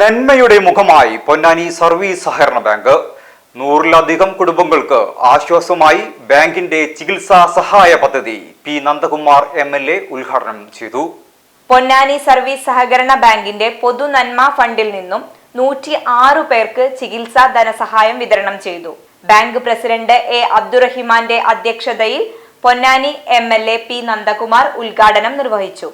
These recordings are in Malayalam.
നന്മയുടെ മുഖമായി പൊന്നാനി സർവീസ് സഹകരണ ബാങ്ക് 100-ലധികം കുടുംബങ്ങൾക്ക് ആശ്വാസമായി ബാങ്കിന്റെ ചികിത്സാ സഹായ പദ്ധതി പി നന്ദകുമാർ MLA ഉദ്ഘാടനം ചെയ്തു. പൊന്നാനി സർവീസ് സഹകരണ ബാങ്കിന്റെ പൊതുനന്മ ഫണ്ടിൽ നിന്നും 106 പേർക്ക് ചികിത്സാ ധനസഹായം വിതരണം ചെയ്തു. Bank president A. അബ്ദുറഹിമാന്റെ അധ്യക്ഷതയിൽ പൊന്നാനി MLA പി നന്ദകുമാർ ഉദ്ഘാടനം നിർവഹിച്ചു.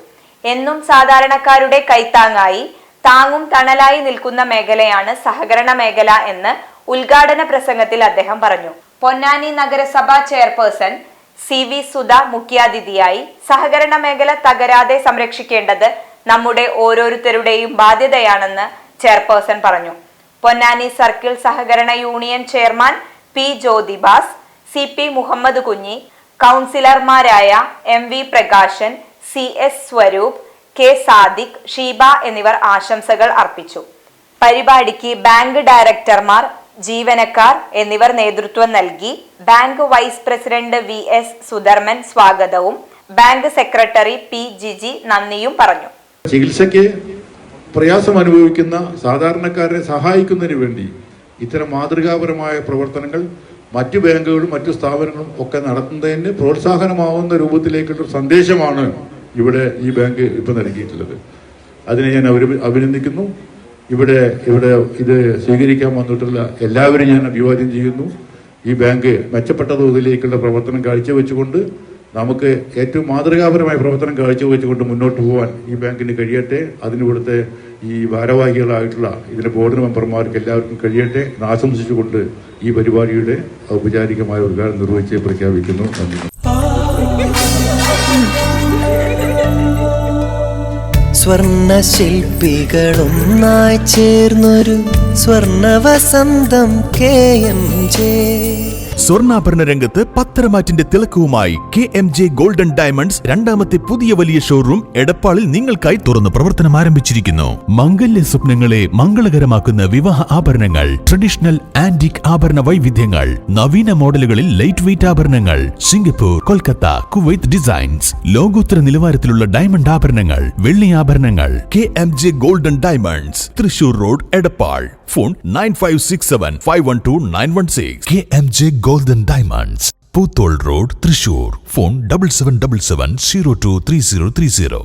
എന്നും സാധാരണക്കാരുടെ കൈത്താങ്ങായി താങ്ങും തണലായി നിൽക്കുന്ന മേഖലയാണ് സഹകരണ മേഖല എന്ന് ഉദ്ഘാടന പ്രസംഗത്തിൽ അദ്ദേഹം പറഞ്ഞു. പൊന്നാനി നഗരസഭാ ചെയർപേഴ്സൺ CV സുധ മുഖ്യാതിഥിയായി സഹകരണ മേഖല തകരാതെ സംരക്ഷിക്കേണ്ടത് നമ്മുടെ ഓരോരുത്തരുടെയും ബാധ്യതയാണെന്ന് ചെയർപേഴ്സൺ പറഞ്ഞു. പൊന്നാനി സർക്കിൾ സഹകരണ union chairman P. Jyothibas, CP Muhammad Kunhi, കൗൺസിലർമാരായ MV Prakashan, CS Swarup, K. Sadiq, Sheeba എന്നിവർ ആശംസകൾ അർപ്പിച്ചു. പരിപാടിക്ക് ബാങ്ക് ഡയറക്ടർമാർ, ജീവനക്കാർ എന്നിവർ നേതൃത്വം നൽകി. Bank vice president VS Sudharman സ്വാഗതവും ബാങ്ക് സെക്രട്ടറി P. ജിജി നന്ദിയും പറഞ്ഞു. ചികിത്സയ്ക്ക് പ്രയാസം അനുഭവിക്കുന്ന സാധാരണക്കാരെ സഹായിക്കുന്നതിന് വേണ്ടി ഇത്തരം മാതൃകാപരമായ പ്രവർത്തനങ്ങൾ മറ്റു ബാങ്കുകളും മറ്റു സ്ഥാപനങ്ങളും ഒക്കെ നടത്തുന്നതിന് പ്രോത്സാഹനമാവുന്ന രൂപത്തിലേക്കുള്ള സന്ദേശമാണ് ഇവിടെ ഈ ബാങ്ക് ഇപ്പം നൽകിയിട്ടുള്ളത്. അതിനെ ഞാൻ അഭിനന്ദിക്കുന്നു. ഇവിടെ ഇത് സ്വീകരിക്കാൻ വന്നിട്ടുള്ള എല്ലാവരും ഞാൻ അഭിവാദ്യം ചെയ്യുന്നു. ഈ ബാങ്ക് മെച്ചപ്പെട്ട തോതിലേക്കുള്ള പ്രവർത്തനം കാഴ്ചവെച്ചുകൊണ്ട് നമുക്ക് ഏറ്റവും മാതൃകാപരമായ പ്രവർത്തനം കാഴ്ചവെച്ചുകൊണ്ട് മുന്നോട്ട് പോകാൻ ഈ ബാങ്കിന് കഴിയട്ടെ. അതിനിവിടുത്തെ ഈ ഭാരവാഹികളായിട്ടുള്ള ഇതിന്റെ ബോർഡ് മെമ്പർമാർക്ക് എല്ലാവർക്കും കഴിയട്ടെ എന്ന് ആശംസിച്ചുകൊണ്ട് ഈ പരിപാടിയുടെ ഔപചാരികമായ ഉദ്ഘാടനം നിർവഹിച്ച് പ്രഖ്യാപിക്കുന്നു. നന്ദി. സ്വർണ്ണ ശില്പികളൊന്നായി ചേർന്നൊരു സ്വർണ്ണവസന്തം KMJ. സ്വർണ്ണാഭരണ രംഗത്ത് പത്തരമാറ്റിന്റെ തിളക്കവുമായി KMJ ഗോൾഡൻ ഡയമണ്ട്സ് രണ്ടാമത്തെ പുതിയ വലിയ ഷോറൂം എടപ്പാളിൽ നിങ്ങൾക്കായി തുറന്ന് പ്രവർത്തനം ആരംഭിച്ചിരിക്കുന്നു. മംഗല്യ സ്വപ്നങ്ങളെ മംഗളകരമാക്കുന്ന വിവാഹ ആഭരണങ്ങൾ, ട്രഡീഷണൽ ആന്റിക് ആഭരണ വൈവിധ്യങ്ങൾ, നവീന മോഡലുകളിൽ ലൈറ്റ് വെയ്റ്റ് ആഭരണങ്ങൾ, സിംഗപ്പൂർ, കൊൽക്കത്ത, കുവൈത്ത് ഡിസൈൻസ്, ലോകോത്തര നിലവാരത്തിലുള്ള ഡയമണ്ട് ആഭരണങ്ങൾ, വെള്ളി ആഭരണങ്ങൾ. KMJ golden diamonds, Thrissur road, Edappal. Phone 9567512916. KMJ golden diamonds, Poothole road, Thrissur. Phone 7777023030.